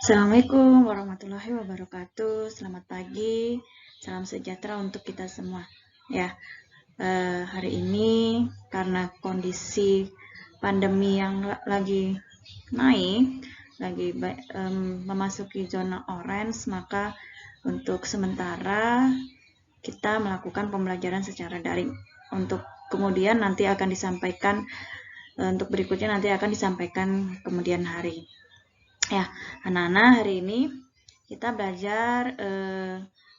Assalamualaikum warahmatullahi wabarakatuh. Selamat pagi, salam sejahtera untuk kita semua. Ya, hari ini karena kondisi pandemi yang lagi naik, lagi memasuki zona orange, maka untuk sementara kita melakukan pembelajaran secara daring. Untuk kemudian nanti akan disampaikan, untuk berikutnya nanti akan disampaikan kemudian hari. Ya, anak-anak, hari ini kita belajar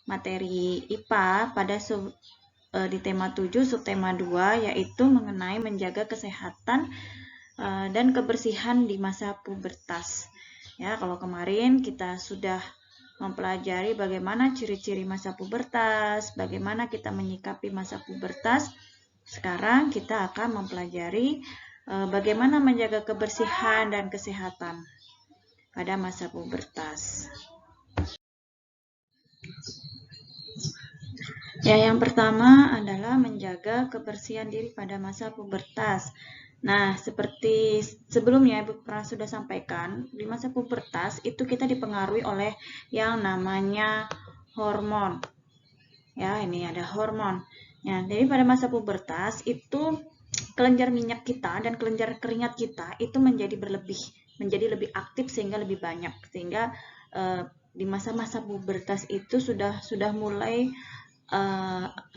materi IPA pada di tema 7 subtema 2, yaitu mengenai menjaga kesehatan dan kebersihan di masa pubertas. Ya, kalau kemarin kita sudah mempelajari bagaimana ciri-ciri masa pubertas, bagaimana kita menyikapi masa pubertas. Sekarang kita akan mempelajari bagaimana menjaga kebersihan dan kesehatan pada masa pubertas. Ya, yang pertama adalah menjaga kebersihan diri pada masa pubertas. Nah, seperti sebelumnya Ibu pernah sudah sampaikan, di masa pubertas itu kita dipengaruhi oleh yang namanya hormon. Ya, ini ada hormon. Ya, jadi pada masa pubertas itu kelenjar minyak kita dan kelenjar keringat kita itu menjadi berlebih, menjadi lebih aktif sehingga lebih banyak, sehingga di masa-masa pubertas itu sudah mulai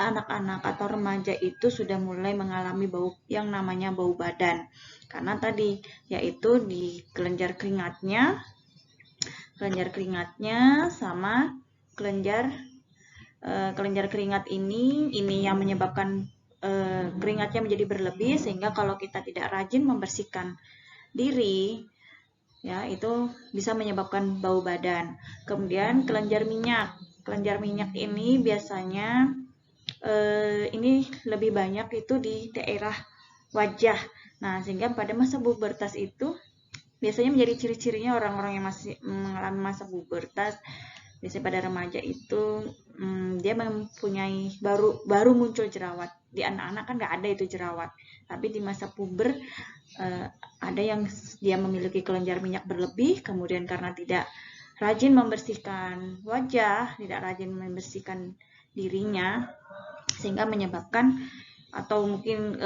anak-anak atau remaja itu sudah mulai mengalami bau yang namanya bau badan, karena tadi yaitu di kelenjar keringatnya sama kelenjar keringat ini yang menyebabkan keringatnya menjadi berlebih, sehingga kalau kita tidak rajin membersihkan diri, ya itu bisa menyebabkan bau badan. Kemudian kelenjar minyak ini biasanya ini lebih banyak itu di daerah wajah. Nah, sehingga pada masa pubertas itu biasanya menjadi ciri-cirinya orang-orang yang masih mengalami masa pubertas, biasanya pada remaja itu dia mempunyai baru muncul jerawat. Di anak-anak kan nggak ada itu jerawat, tapi di masa puber ada yang dia memiliki kelenjar minyak berlebih, kemudian karena tidak rajin membersihkan wajah, tidak rajin membersihkan dirinya, sehingga menyebabkan atau mungkin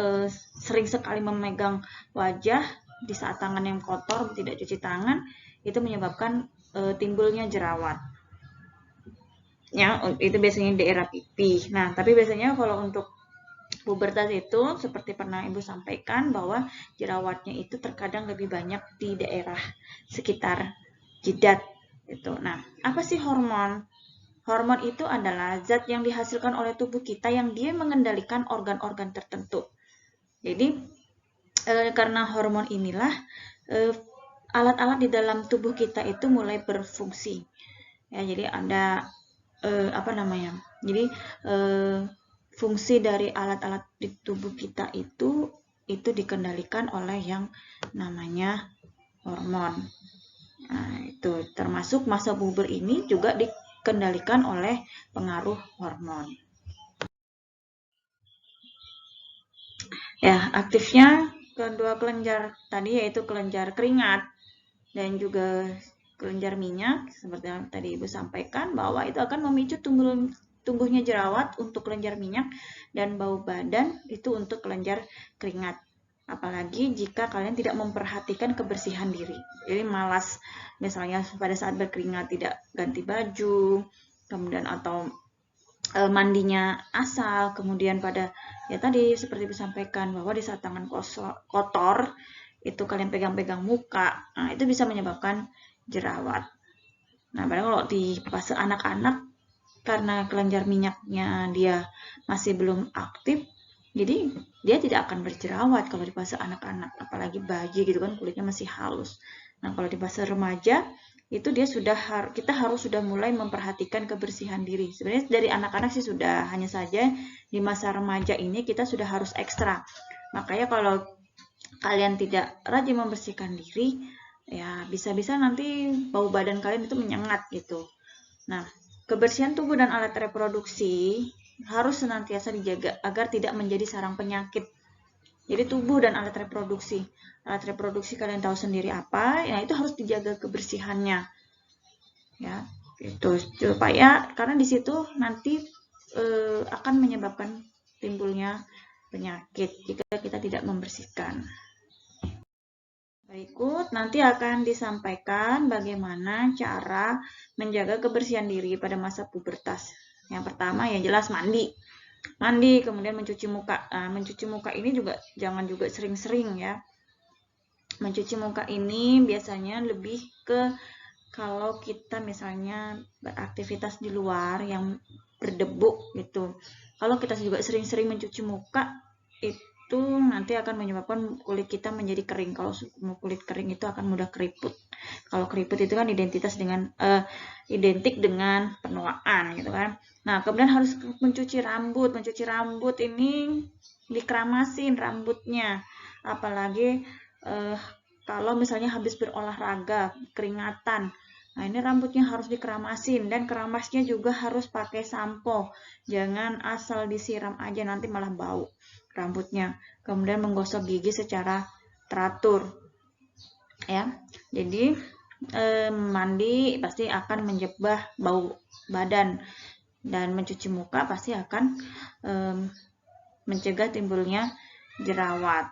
sering sekali memegang wajah di saat tangan yang kotor, tidak cuci tangan, itu menyebabkan timbulnya jerawat. Ya, itu biasanya di daerah pipi. Nah, tapi biasanya kalau untuk pubertas itu seperti pernah Ibu sampaikan bahwa jerawatnya itu terkadang lebih banyak di daerah sekitar jidat itu. Nah, apa sih hormon? Hormon itu adalah zat yang dihasilkan oleh tubuh kita yang dia mengendalikan organ-organ tertentu. Jadi karena hormon inilah alat-alat di dalam tubuh kita itu mulai berfungsi. Ya, jadi ada Jadi fungsi dari alat-alat di tubuh kita itu dikendalikan oleh yang namanya hormon. Nah, itu termasuk masa puber ini juga dikendalikan oleh pengaruh hormon. Ya, aktifnya kedua kelenjar tadi yaitu kelenjar keringat dan juga kelenjar minyak, seperti yang tadi Ibu sampaikan, bahwa itu akan memicu tumbuhnya jerawat untuk kelenjar minyak dan bau badan itu untuk kelenjar keringat. Apalagi jika kalian tidak memperhatikan kebersihan diri. Jadi malas misalnya pada saat berkeringat tidak ganti baju, kemudian atau mandinya asal, kemudian pada ya tadi seperti disampaikan bahwa di saat tangan kotor itu kalian pegang-pegang muka, nah itu bisa menyebabkan jerawat. Nah, padahal kalau di fase anak-anak karena kelenjar minyaknya dia masih belum aktif, jadi dia tidak akan berjerawat kalau di fase anak-anak, apalagi bayi gitu kan kulitnya masih halus. Nah, kalau di fase remaja itu kita harus sudah mulai memperhatikan kebersihan diri. Sebenarnya dari anak-anak sih sudah, hanya saja di masa remaja ini kita sudah harus ekstra. Makanya kalau kalian tidak rajin membersihkan diri, ya bisa-bisa nanti bau badan kalian itu menyengat gitu. Nah, kebersihan tubuh dan alat reproduksi harus senantiasa dijaga agar tidak menjadi sarang penyakit. Jadi tubuh dan alat reproduksi kalian tahu sendiri apa, ya itu harus dijaga kebersihannya. ya. Itu supaya karena di situ nanti akan menyebabkan timbulnya penyakit jika kita tidak membersihkan. Berikut nanti akan disampaikan bagaimana cara menjaga kebersihan diri pada masa pubertas. Yang pertama ya jelas mandi. Mandi, kemudian mencuci muka. Nah, mencuci muka ini juga jangan juga sering-sering ya. Mencuci muka ini biasanya lebih ke kalau kita misalnya beraktivitas di luar yang berdebu gitu. Kalau kita juga sering-sering mencuci muka, itu nanti akan menyebabkan kulit kita menjadi kering. Kalau kulit kering itu akan mudah keriput. Kalau keriput itu kan identik dengan penuaan gitu kan. Nah, kemudian harus mencuci rambut. Mencuci rambut ini dikeramasin rambutnya. Apalagi kalau misalnya habis berolahraga, keringatan. Nah, ini rambutnya harus dikeramasin dan keramasnya juga harus pakai sampo. Jangan asal disiram aja nanti malah bau rambutnya. Kemudian menggosok gigi secara teratur. Ya. Jadi mandi pasti akan menjebak bau badan dan mencuci muka pasti akan mencegah timbulnya jerawat.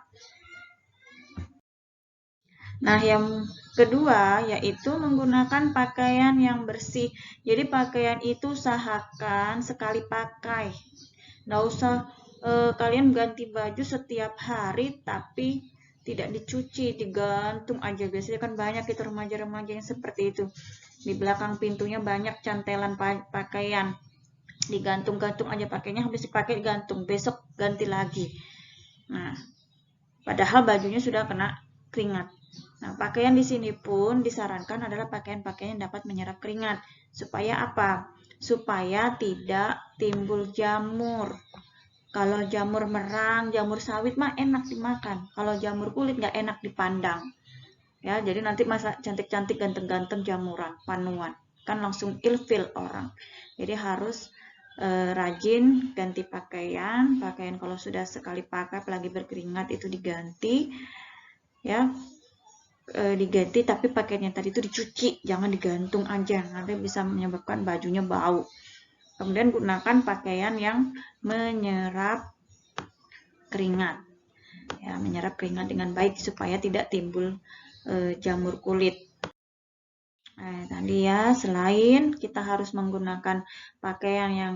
Nah, yang kedua yaitu menggunakan pakaian yang bersih. Jadi pakaian itu usahakan sekali pakai. Nggak usah kalian ganti baju setiap hari tapi tidak dicuci, digantung aja. Biasanya kan banyak itu remaja-remaja yang seperti itu. Di belakang pintunya banyak cantelan pakaian. Digantung-gantung aja pakainya, habis dipakai gantung, besok ganti lagi. Nah, padahal bajunya sudah kena keringat. Nah, pakaian di sini pun disarankan adalah pakaian-pakaian yang dapat menyerap keringat. Supaya apa? Supaya tidak timbul jamur. Kalau jamur merang, jamur sawit mah enak dimakan. Kalau jamur kulit nggak enak dipandang. Ya, jadi nanti masa cantik-cantik ganteng-ganteng jamuran, panuan. Kan langsung ilfil orang. Jadi harus rajin ganti pakaian. Pakaian kalau sudah sekali pakai apalagi berkeringat itu diganti. Ya, diganti tapi pakaiannya tadi itu dicuci, jangan digantung aja, nanti bisa menyebabkan bajunya bau. Kemudian gunakan pakaian yang menyerap keringat, ya menyerap keringat dengan baik supaya tidak timbul jamur kulit. Nah, tadi ya selain kita harus menggunakan pakaian yang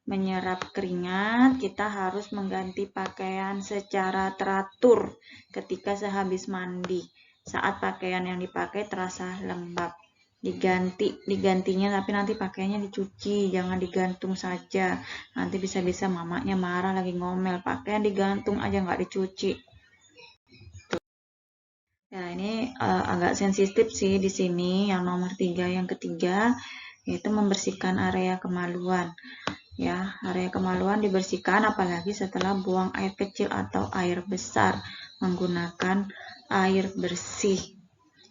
menyerap keringat, kita harus mengganti pakaian secara teratur ketika sehabis mandi. Saat pakaian yang dipakai terasa lembab, digantinya tapi nanti pakaiannya dicuci, jangan digantung saja. Nanti bisa-bisa mamanya marah lagi ngomel, pakaian digantung aja nggak dicuci. Ya, ini agak sensitif sih di sini yang nomor 3, yang ketiga yaitu membersihkan area kemaluan. Ya, area kemaluan dibersihkan apalagi setelah buang air kecil atau air besar menggunakan air bersih.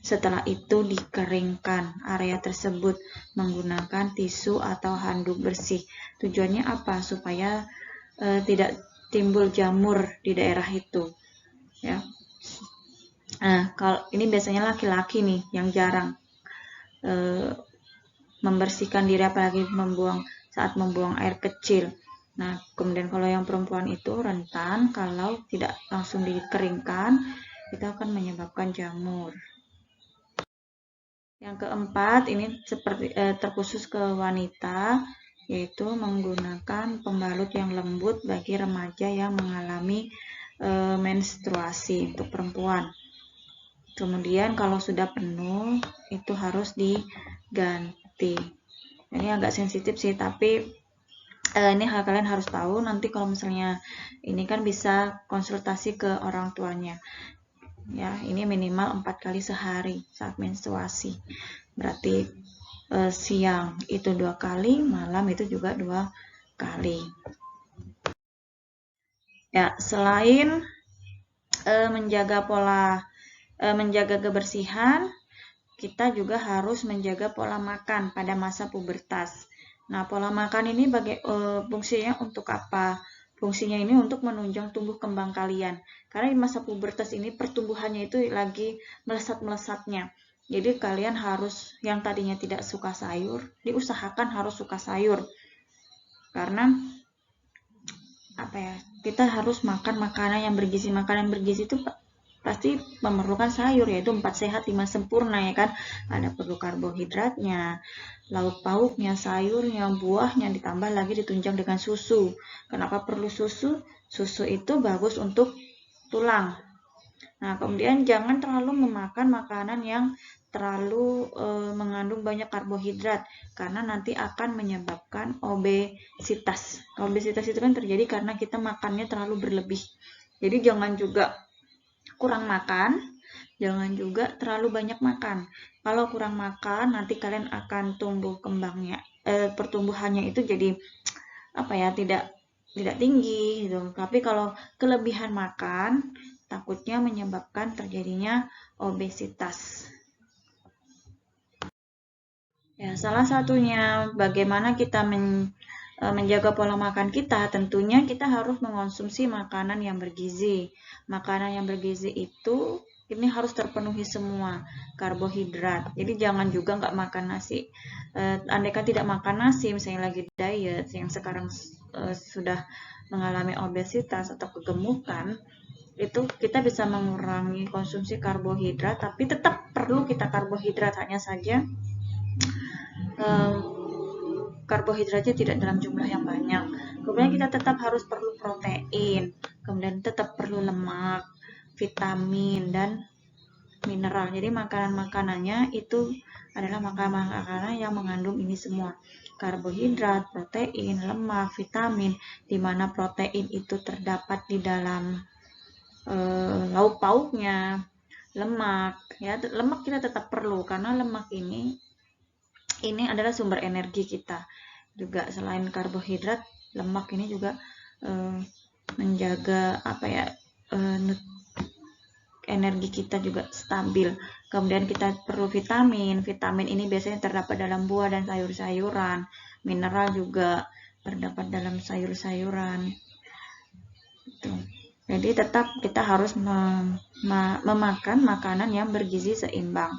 Setelah itu dikeringkan area tersebut menggunakan tisu atau handuk bersih. Tujuannya apa? Supaya tidak timbul jamur di daerah itu. Ya. Nah, kalau ini biasanya laki-laki nih yang jarang membersihkan diri apalagi saat membuang air kecil. Nah, kemudian kalau yang perempuan itu rentan kalau tidak langsung dikeringkan itu akan menyebabkan jamur. Yang keempat ini seperti terkhusus ke wanita yaitu menggunakan pembalut yang lembut bagi remaja yang mengalami menstruasi untuk perempuan. Kemudian kalau sudah penuh itu harus diganti. Ini agak sensitif sih, tapi ini kalian harus tahu. Nanti kalau misalnya ini kan bisa konsultasi ke orang tuanya. Ya, ini minimal 4 kali sehari saat menstruasi. Berarti siang itu 2 kali, malam itu juga 2 kali. Ya, selain menjaga kebersihan, kita juga harus menjaga pola makan pada masa pubertas. Nah, pola makan ini fungsinya untuk apa? Fungsinya ini untuk menunjang tumbuh kembang kalian. Karena di masa pubertas ini pertumbuhannya itu lagi melesat-melesatnya. Jadi kalian harus, yang tadinya tidak suka sayur, diusahakan harus suka sayur. Karena apa ya, kita harus makan makanan yang bergizi. Makanan bergizi itu pasti memerlukan sayur, yaitu 4 sehat 5 sempurna ya kan. Ada perlu karbohidratnya, lauk pauknya, sayurnya, buahnya, ditambah lagi ditunjang dengan susu. Kenapa perlu susu? Susu itu bagus untuk tulang. Nah, kemudian jangan terlalu memakan makanan yang terlalu mengandung banyak karbohidrat, karena nanti akan menyebabkan obesitas. Obesitas itu kan terjadi karena kita makannya terlalu berlebih. Jadi jangan juga kurang makan, jangan juga terlalu banyak makan. Kalau kurang makan, nanti kalian akan tumbuh kembangnya, pertumbuhannya itu jadi apa ya, tidak tinggi gitu. Tapi kalau kelebihan makan, takutnya menyebabkan terjadinya obesitas. Ya, salah satunya bagaimana kita menjaga pola makan kita, tentunya kita harus mengonsumsi makanan yang bergizi. Makanan yang bergizi itu ini harus terpenuhi semua karbohidrat. Jadi jangan juga nggak makan nasi. Andaikan tidak makan nasi, misalnya lagi diet, yang sekarang sudah mengalami obesitas atau kegemukan, itu kita bisa mengurangi konsumsi karbohidrat, tapi tetap perlu kita karbohidrat, hanya saja karbohidratnya tidak dalam jumlah yang banyak. Kemudian kita tetap harus perlu protein, kemudian tetap perlu lemak, vitamin, dan mineral. Jadi makanan-makanannya itu adalah makanan-makanan yang mengandung ini semua. Karbohidrat, protein, lemak, vitamin, di mana protein itu terdapat di dalam lauk pauknya, lemak. Ya, lemak kita tetap perlu karena lemak ini adalah sumber energi kita. Juga selain karbohidrat, lemak ini juga menjaga apa ya, energi kita juga stabil. Kemudian kita perlu vitamin. Vitamin ini biasanya terdapat dalam buah dan sayur-sayuran. Mineral juga terdapat dalam sayur-sayuran. Jadi tetap kita harus memakan makanan yang bergizi seimbang.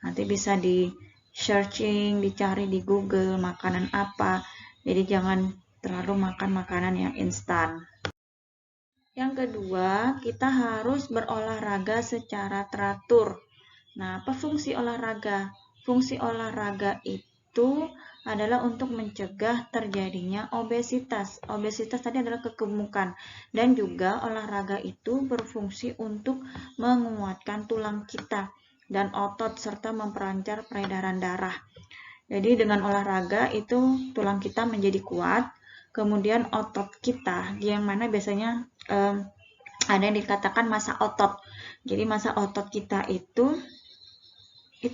Nanti bisa di searching, dicari di Google makanan apa. Jadi jangan terlalu makan makanan yang instan. Yang kedua, kita harus berolahraga secara teratur. Nah, apa fungsi olahraga? Fungsi olahraga itu adalah untuk mencegah terjadinya obesitas. Obesitas tadi adalah kegemukan. Dan juga olahraga itu berfungsi untuk menguatkan tulang kita dan otot serta memperlancar peredaran darah. Jadi dengan olahraga itu tulang kita menjadi kuat, kemudian otot kita, yang mana biasanya ada yang dikatakan massa otot. Jadi massa otot kita itu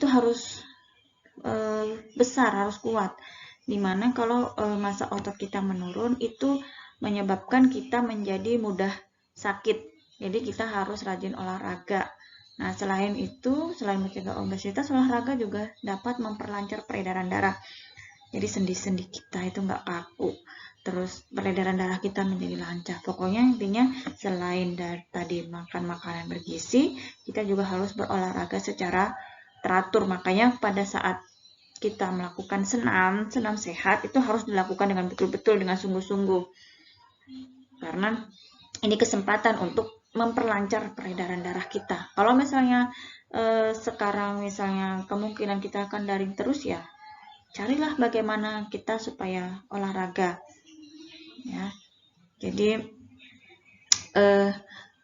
harus besar, harus kuat. Dimana kalau massa otot kita menurun, itu menyebabkan kita menjadi mudah sakit. Jadi kita harus rajin olahraga. Nah, selain itu, selain mencegah obesitas, olahraga juga dapat memperlancar peredaran darah. Jadi sendi-sendi kita itu nggak kaku. Terus peredaran darah kita menjadi lancar. Pokoknya intinya selain dari tadi makan makanan bergizi, kita juga harus berolahraga secara teratur. Makanya pada saat kita melakukan senam sehat itu harus dilakukan dengan betul-betul, dengan sungguh-sungguh. Karena ini kesempatan untuk memperlancar peredaran darah kita. Kalau misalnya sekarang misalnya kemungkinan kita akan daring terus, ya carilah bagaimana kita supaya olahraga. Ya, jadi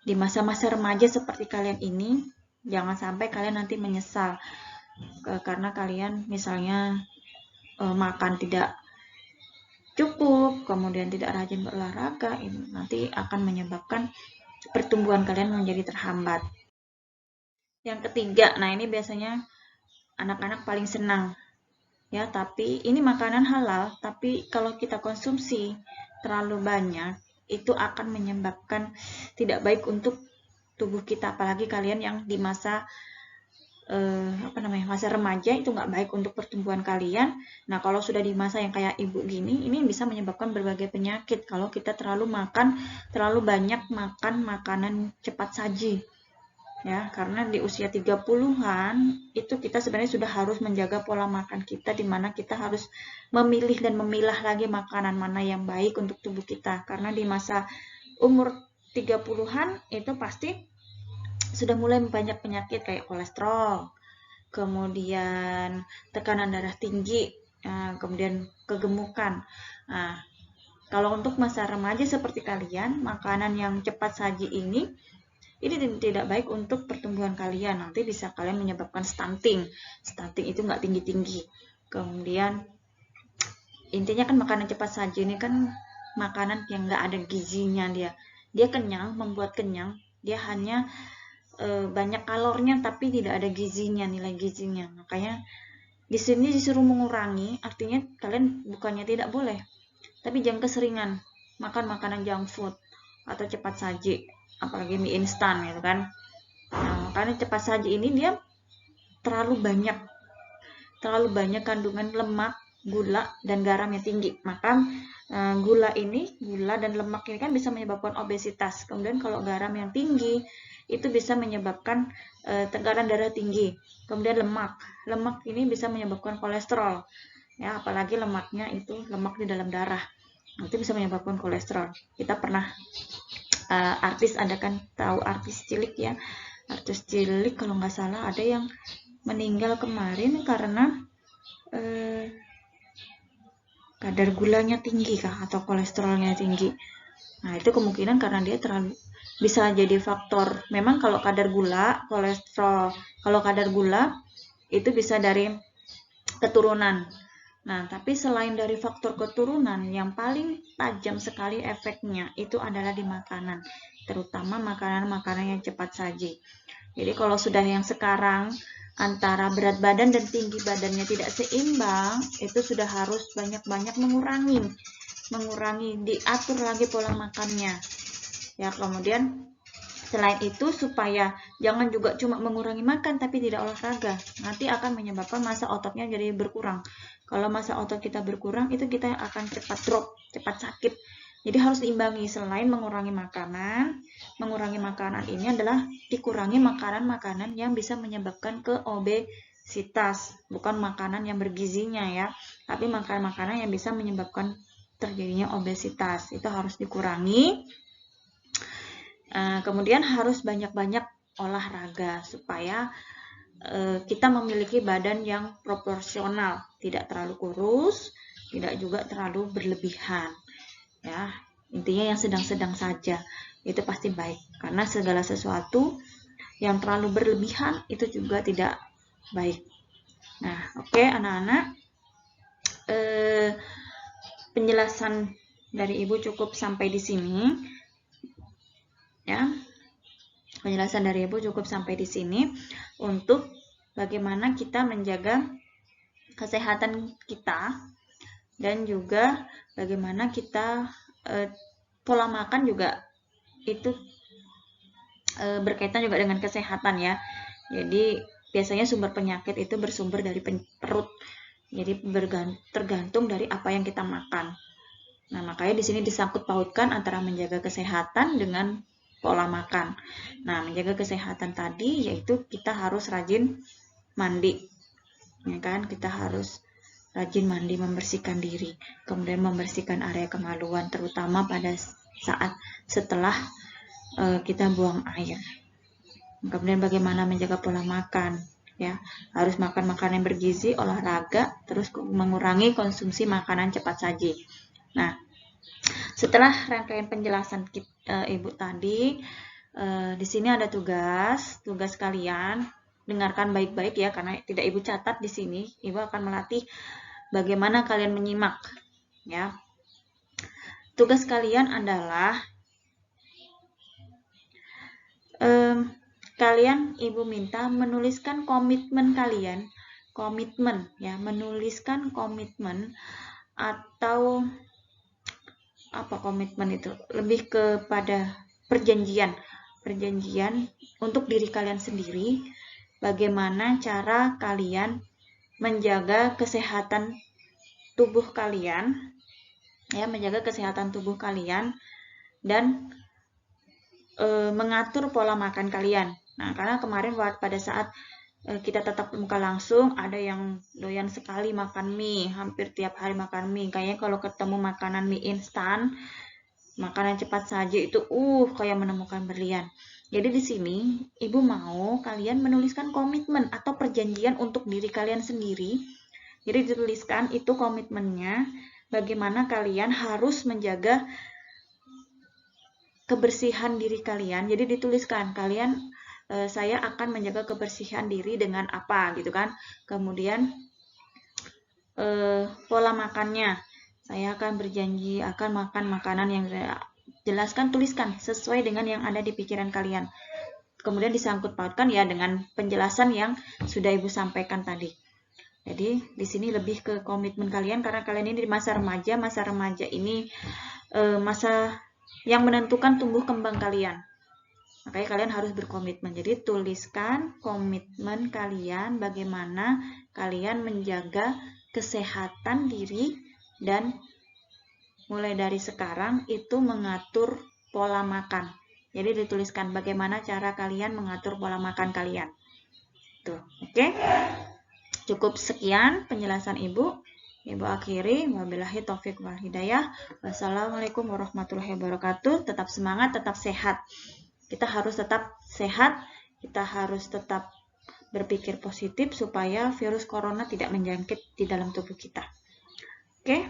di masa-masa remaja seperti kalian ini, jangan sampai kalian nanti menyesal karena kalian misalnya makan tidak cukup, kemudian tidak rajin berolahraga, ini nanti akan menyebabkan pertumbuhan kalian menjadi terhambat. Yang ketiga, nah ini biasanya anak-anak paling senang. Ya, tapi ini makanan halal, tapi kalau kita konsumsi terlalu banyak, itu akan menyebabkan tidak baik untuk tubuh kita, apalagi kalian yang di masa masa remaja, itu nggak baik untuk pertumbuhan kalian. Nah, kalau sudah di masa yang kayak ibu gini, ini bisa menyebabkan berbagai penyakit kalau kita terlalu banyak makan makanan cepat saji. ya, karena di usia 30-an itu kita sebenarnya sudah harus menjaga pola makan kita, di mana kita harus memilih dan memilah lagi makanan mana yang baik untuk tubuh kita, karena di masa umur 30-an itu pasti sudah mulai banyak penyakit kayak kolesterol, kemudian tekanan darah tinggi, kemudian kegemukan. Nah, kalau untuk masa remaja seperti kalian, makanan yang cepat saji ini tidak baik untuk pertumbuhan kalian. Nanti bisa kalian menyebabkan stunting. Stunting itu nggak tinggi-tinggi. Kemudian intinya kan makanan cepat saji ini kan makanan yang nggak ada gizinya dia. Dia kenyang, membuat kenyang. Dia hanya banyak kalornya tapi tidak ada gizinya, nilai gizinya. Makanya di sini disuruh mengurangi, artinya kalian bukannya tidak boleh, tapi jangan keseringan makan makanan junk food atau cepat saji, apalagi mie instan gitu kan. Nah, makanya cepat saji ini dia terlalu banyak kandungan lemak, gula, dan garam yang tinggi. Maka gula dan lemak ini kan bisa menyebabkan obesitas. Kemudian kalau garam yang tinggi itu bisa menyebabkan tekanan darah tinggi. Kemudian lemak ini bisa menyebabkan kolesterol. Ya, apalagi lemaknya itu lemak di dalam darah. Itu bisa menyebabkan kolesterol. Kita pernah artis, ada kan, tahu artis cilik ya, artis cilik kalau nggak salah ada yang meninggal kemarin karena kadar gulanya tinggi kah atau kolesterolnya tinggi. Nah, itu kemungkinan karena dia terlalu, bisa jadi faktor. Memang kalau kadar gula, kolesterol, kalau kadar gula itu bisa dari keturunan. Nah, tapi selain dari faktor keturunan, yang paling tajam sekali efeknya itu adalah di makanan, terutama makanan-makanan yang cepat saji. Jadi kalau sudah yang sekarang antara berat badan dan tinggi badannya tidak seimbang, itu sudah harus banyak-banyak mengurangi, diatur lagi pola makannya. Ya, kemudian selain itu supaya jangan juga cuma mengurangi makan tapi tidak olahraga, nanti akan menyebabkan massa ototnya jadi berkurang. Kalau massa otot kita berkurang, itu kita akan cepat drop, cepat sakit. Jadi harus diimbangi. Selain mengurangi makanan ini adalah dikurangi makanan-makanan yang bisa menyebabkan ke obesitas, bukan makanan yang bergizinya ya, tapi makanan-makanan yang bisa menyebabkan terjadinya obesitas. Itu harus dikurangi. Kemudian harus banyak-banyak olahraga supaya kita memiliki badan yang proporsional, tidak terlalu kurus, tidak juga terlalu berlebihan. Ya, intinya yang sedang-sedang saja. Itu pasti baik, karena segala sesuatu yang terlalu berlebihan itu juga tidak baik. Nah, oke, anak-anak, penjelasan dari Ibu cukup sampai di sini. Ya. Penjelasan dari Ibu cukup sampai di sini untuk bagaimana kita menjaga kesehatan kita, dan juga bagaimana kita pola makan juga itu berkaitan juga dengan kesehatan ya. Jadi biasanya sumber penyakit itu bersumber dari perut. Jadi tergantung dari apa yang kita makan. Nah, makanya di sini disangkut pautkan antara menjaga kesehatan dengan pola makan. Nah, menjaga kesehatan tadi yaitu kita harus rajin mandi. Ya kan? Kita harus rajin mandi, membersihkan diri, kemudian membersihkan area kemaluan terutama pada saat setelah kita buang air. Kemudian bagaimana menjaga pola makan, ya. Harus makan makanan yang bergizi, olahraga, terus mengurangi konsumsi makanan cepat saji. Nah, setelah rangkaian penjelasan Ibu tadi, di sini ada tugas kalian. Dengarkan baik-baik ya, karena tidak Ibu catat di sini. Ibu akan melatih bagaimana kalian menyimak, ya. Tugas kalian adalah kalian, Ibu minta menuliskan komitmen kalian, menuliskan komitmen atau apa komitmen itu? Lebih kepada perjanjian untuk diri kalian sendiri, bagaimana cara kalian menjaga kesehatan tubuh kalian, ya, menjaga kesehatan tubuh kalian dan mengatur pola makan kalian. Nah, karena kemarin pada saat kita tatap muka langsung, ada yang doyan sekali makan mie, hampir tiap hari makan mie. Kayaknya kalau ketemu makanan mie instan, makanan cepat saja itu kayak menemukan berlian. Jadi di sini Ibu mau kalian menuliskan komitmen atau perjanjian untuk diri kalian sendiri. Jadi dituliskan itu komitmennya bagaimana kalian harus menjaga kebersihan diri kalian. Jadi dituliskan kalian saya akan menjaga kebersihan diri dengan apa gitu kan. Kemudian pola makannya. Saya akan berjanji akan makan makanan yang saya jelaskan, tuliskan sesuai dengan yang ada di pikiran kalian. Kemudian disangkut pautkan ya dengan penjelasan yang sudah Ibu sampaikan tadi. Jadi di sini lebih ke komitmen kalian karena kalian ini di masa remaja. Masa remaja ini masa yang menentukan tumbuh kembang kalian. Makanya kalian harus berkomitmen. Jadi tuliskan komitmen kalian bagaimana kalian menjaga kesehatan diri dan mulai dari sekarang itu mengatur pola makan. Jadi dituliskan bagaimana cara kalian mengatur pola makan kalian. Tuh, oke? Cukup sekian penjelasan Ibu. Ibu akhiri, wabillahi taufik wal hidayah. Wassalamualaikum warahmatullahi wabarakatuh. Tetap semangat, tetap sehat. Kita harus tetap sehat, kita harus tetap berpikir positif supaya virus corona tidak menjangkit di dalam tubuh kita. Oke?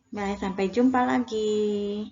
Baik, sampai jumpa lagi.